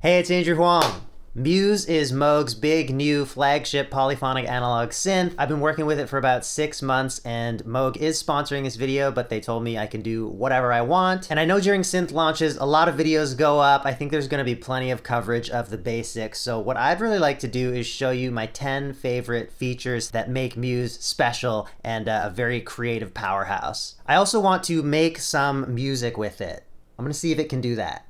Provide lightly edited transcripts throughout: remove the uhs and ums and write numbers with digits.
Hey, it's Andrew Huang. Muse is Moog's big new flagship polyphonic analog synth. I've been working with it for about 6 months, and Moog is sponsoring this video, but they told me I can do whatever I want. And I know during synth launches, a lot of videos go up. I think there's gonna be plenty of coverage of the basics. So what I'd really like to do is show you my 10 favorite features that make Muse special and a very creative powerhouse. I also want to make some music with it. I'm gonna see if it can do that.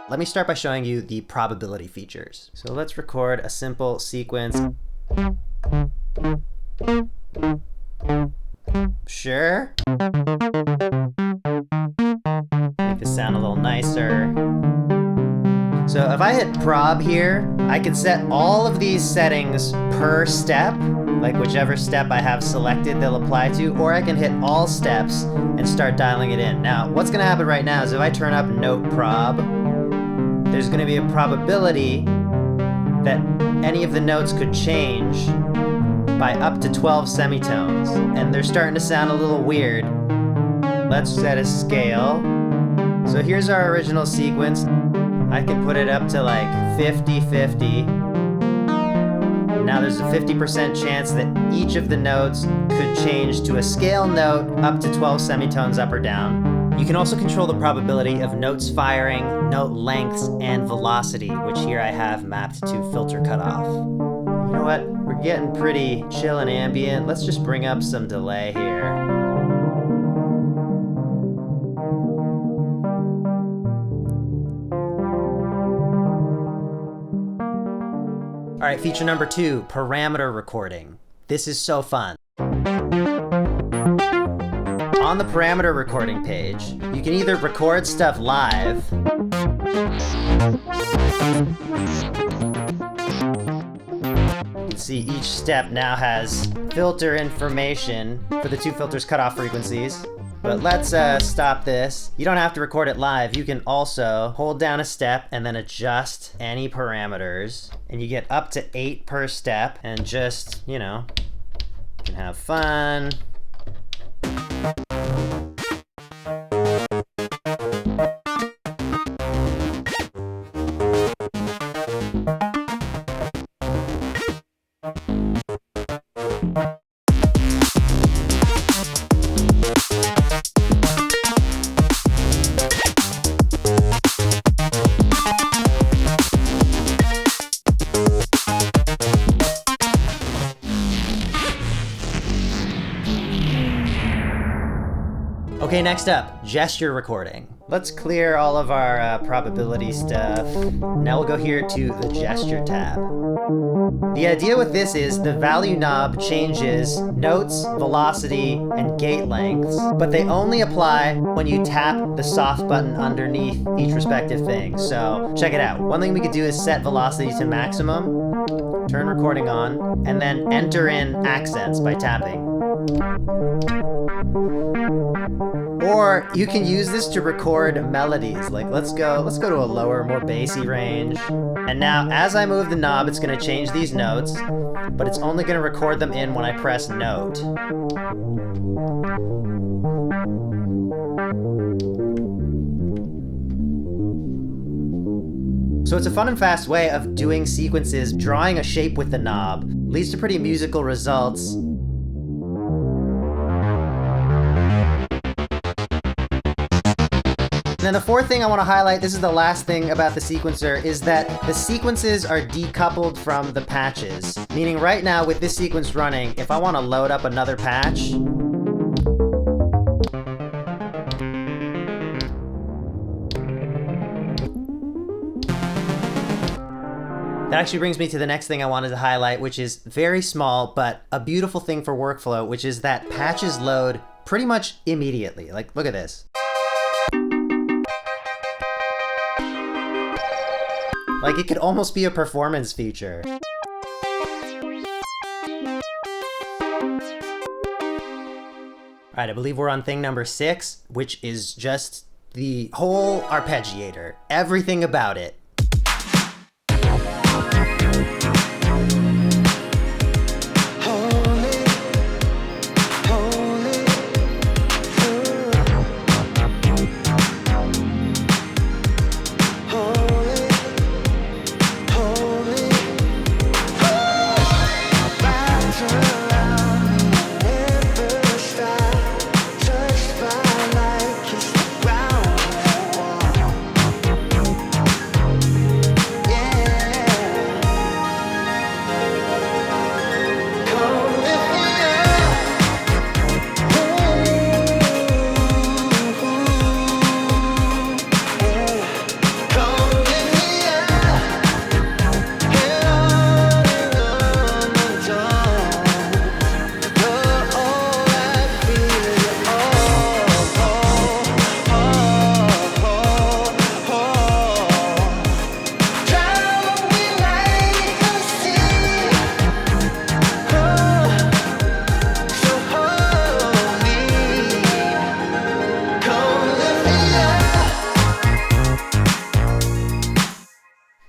Let me start by showing you the probability features. So let's record a simple sequence. Sure. Make this sound a little nicer. So if I hit prob here, I can set all of these settings per step, like whichever step I have selected they'll apply to, or I can hit all steps and start dialing it in. Now, what's gonna happen right now is if I turn up note prob, there's going to be a probability that any of the notes could change by up to 12 semitones, and they're starting to sound a little weird. Let's set a scale. So here's our original sequence. I can put it up to like 50-50. Now there's a 50% chance that each of the notes could change to a scale note up to 12 semitones up or down. You can also control the probability of notes firing, note lengths, and velocity, which here I have mapped to filter cutoff. You know what? We're getting pretty chill and ambient. Let's just bring up some delay here. All right, feature number 2, parameter recording. This is so fun. On the parameter recording page, you can either record stuff live, you can see each step now has filter information for the 2 filters cutoff frequencies. But let's stop this. You don't have to record it live. You can also hold down a step and then adjust any parameters, and you get up to 8 per step, and just, you know, you can have fun. Okay, next up, gesture recording. Let's clear all of our probability stuff. Now we'll go here to the gesture tab. The idea with this is the value knob changes notes, velocity, and gate lengths, but they only apply when you tap the soft button underneath each respective thing. So check it out. One thing we could do is set velocity to maximum, turn recording on, and then enter in accents by tapping. Or you can use this to record melodies. Like let's go to a lower, more bassy range. And now as I move the knob, it's gonna change these notes, but it's only gonna record them in when I press note. So it's a fun and fast way of doing sequences. Drawing a shape with the knob leads to pretty musical results. And then the 4th thing I want to highlight, this is the last thing about the sequencer, is that the sequences are decoupled from the patches. Meaning right now with this sequence running, if I want to load up another patch, that actually brings me to the next thing I wanted to highlight, which is very small, but a beautiful thing for workflow, which is that patches load pretty much immediately. Like, look at this. Like, it could almost be a performance feature. Alright, I believe we're on thing number 6, which is just the whole arpeggiator. Everything about it.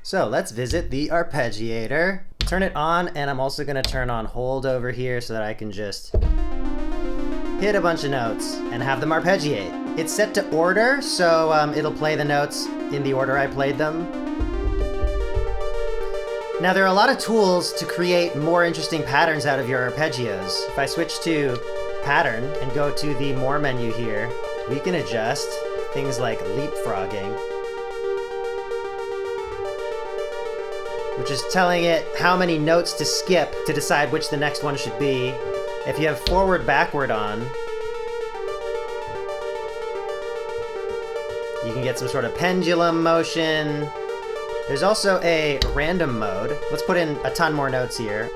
So let's visit the arpeggiator. Turn it on, and I'm also gonna turn on hold over here so that I can just hit a bunch of notes and have them arpeggiate. It's set to order, so it'll play the notes in the order I played them. Now there are a lot of tools to create more interesting patterns out of your arpeggios. If I switch to pattern and go to the more menu here, we can adjust things like leapfrogging, which is telling it how many notes to skip to decide which the next one should be. If you have forward backward on, you can get some sort of pendulum motion. There's also a random mode. Let's put in a ton more notes here.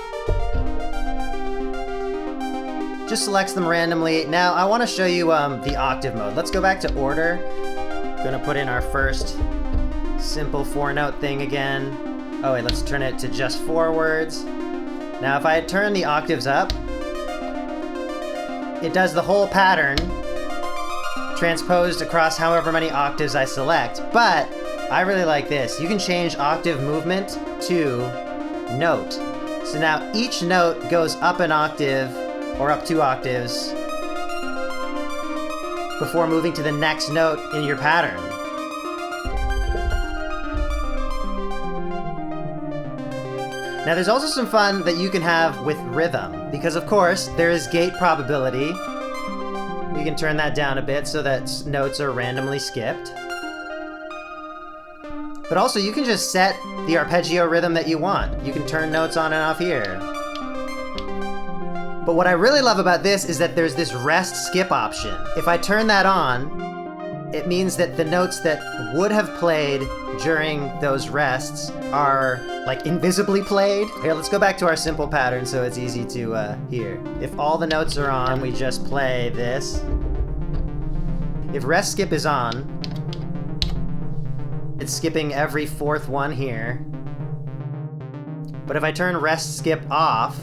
Just selects them randomly. Now I want to show you the octave mode. Let's go back to order. Gonna put in our first simple 4-note thing again. Oh wait, let's turn it to just forwards. Now if I turn the octaves up, it does the whole pattern transposed across however many octaves I select, but I really like this. You can change octave movement to note. So now each note goes up an octave or up 2 octaves before moving to the next note in your pattern. Now there's also some fun that you can have with rhythm, because of course there is gate probability. We can turn that down a bit so that notes are randomly skipped. But also you can just set the arpeggio rhythm that you want. You can turn notes on and off here. But what I really love about this is that there's this rest skip option. If I turn that on, it means that the notes that would have played during those rests are like invisibly played. Here, let's go back to our simple pattern so it's easy to hear. If all the notes are on, we just play this. If rest skip is on, it's skipping every 4th one here. But if I turn rest skip off,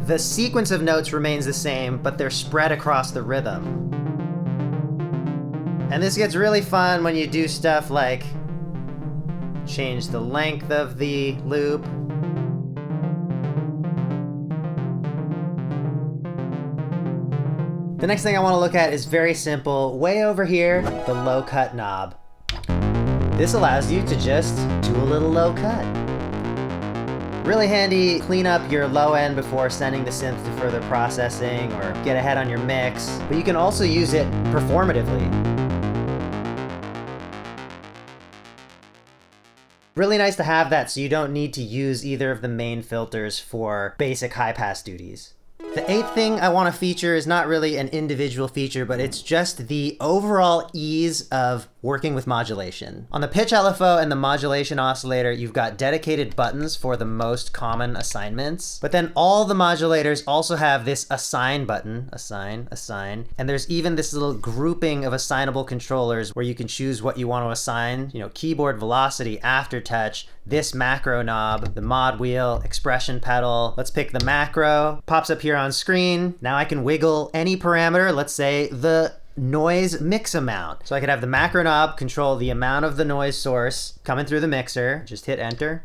the sequence of notes remains the same, but they're spread across the rhythm. And this gets really fun when you do stuff like change the length of the loop. The next thing I want to look at is very simple. Way over here, the low cut knob. This allows you to just do a little low cut. Really handy, clean up your low end before sending the synth to further processing or get ahead on your mix, but you can also use it performatively. Really nice to have that so you don't need to use either of the main filters for basic high pass duties. The 8th thing I want to feature is not really an individual feature, but it's just the overall ease of working with modulation. On the pitch LFO and the modulation oscillator, you've got dedicated buttons for the most common assignments, but then all the modulators also have this assign button, assign, and there's even this little grouping of assignable controllers where you can choose what you want to assign, you know, keyboard velocity, aftertouch, this macro knob, the mod wheel, expression pedal. Let's pick the macro, pops up here on screen. Now I can wiggle any parameter, let's say the noise mix amount. So I could have the macro knob control the amount of the noise source coming through the mixer. Just hit enter.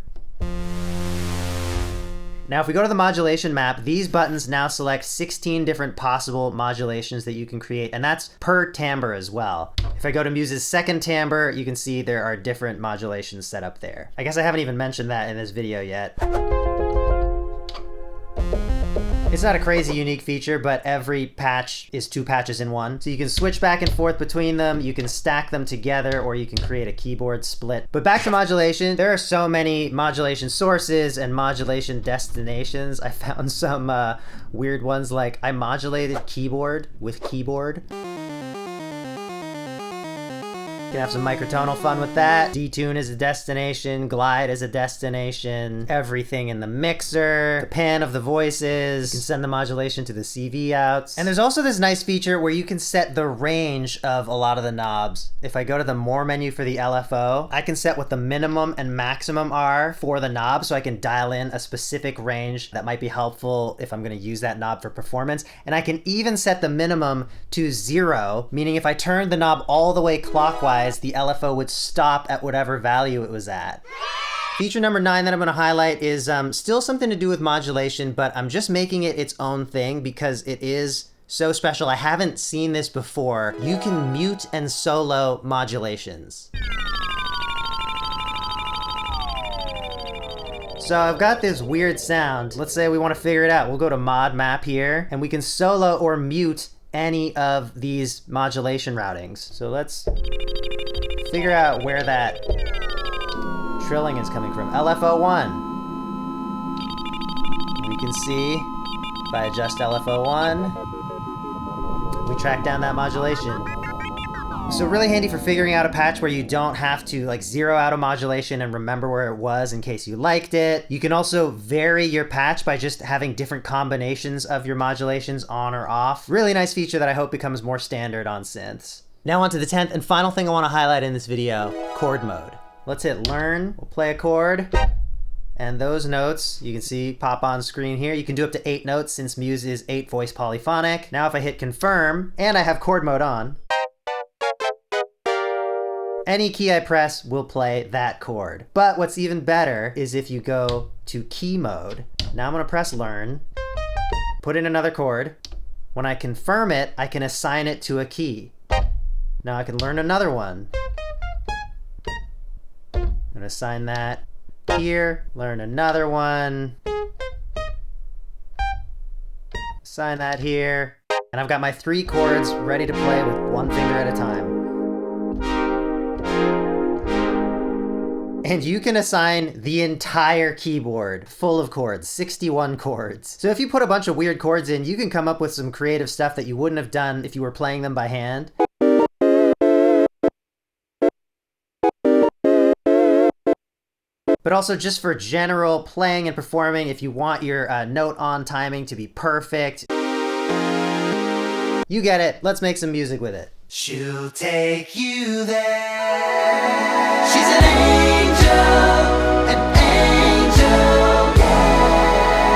Now if we go to the modulation map, these buttons now select 16 different possible modulations that you can create, and that's per timbre as well. If I go to Muse's second timbre, you can see there are different modulations set up there. I guess I haven't even mentioned that in this video yet. It's not a crazy unique feature, but every patch is 2 patches in one. So you can switch back and forth between them, you can stack them together, or you can create a keyboard split. But back to modulation, there are so many modulation sources and modulation destinations. I found some weird ones like I modulated keyboard with keyboard. You can have some microtonal fun with that. Detune is a destination, glide is a destination, everything in the mixer, the pan of the voices, you can send the modulation to the CV outs. And there's also this nice feature where you can set the range of a lot of the knobs. If I go to the more menu for the LFO, I can set what the minimum and maximum are for the knob, so I can dial in a specific range that might be helpful if I'm gonna use that knob for performance. And I can even set the minimum to 0, meaning if I turned the knob all the way clockwise, the LFO would stop at whatever value it was at. Feature number 9 that I'm going to highlight is still something to do with modulation, but I'm just making it its own thing because it is so special. I haven't seen this before. You can mute and solo modulations. So I've got this weird sound. Let's say we want to figure it out. We'll go to mod map here, and we can solo or mute any of these modulation routings. So let's figure out where that trilling is coming from. LFO1. We can see if I adjust LFO1, we track down that modulation. So really handy for figuring out a patch where you don't have to like zero out a modulation and remember where it was in case you liked it. You can also vary your patch by just having different combinations of your modulations on or off. Really nice feature that I hope becomes more standard on synths. Now on to the 10th and final thing I want to highlight in this video, chord mode. Let's hit learn, we'll play a chord, and those notes you can see pop on screen here. You can do up to 8 notes since Muse is 8 voice polyphonic. Now if I hit confirm, and I have chord mode on, any key I press will play that chord. But what's even better is if you go to key mode. Now I'm gonna press learn, put in another chord. When I confirm it, I can assign it to a key. Now I can learn another one. I'm gonna assign that here, learn another one. Assign that here. And I've got my 3 chords ready to play with 1 finger at a time. And you can assign the entire keyboard full of chords, 61 chords. So if you put a bunch of weird chords in, you can come up with some creative stuff that you wouldn't have done if you were playing them by hand. But also just for general playing and performing, if you want your note on timing to be perfect. You get it, let's make some music with it. She'll take you there. She's an angel, yeah.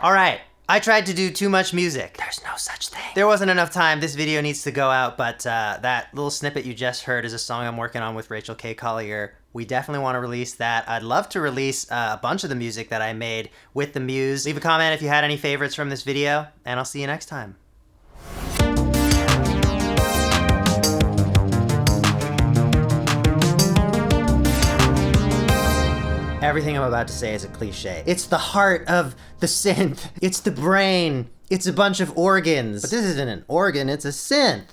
All right, I tried to do too much music. There's no such thing. There wasn't enough time. This video needs to go out, but that little snippet you just heard is a song I'm working on with Rachel K. Collier. We definitely want to release that. I'd love to release a bunch of the music that I made with the Muse. Leave a comment if you had any favorites from this video, and I'll see you next time. Everything I'm about to say is a cliche. It's the heart of the synth. It's the brain. It's a bunch of organs. But this isn't an organ, it's a synth.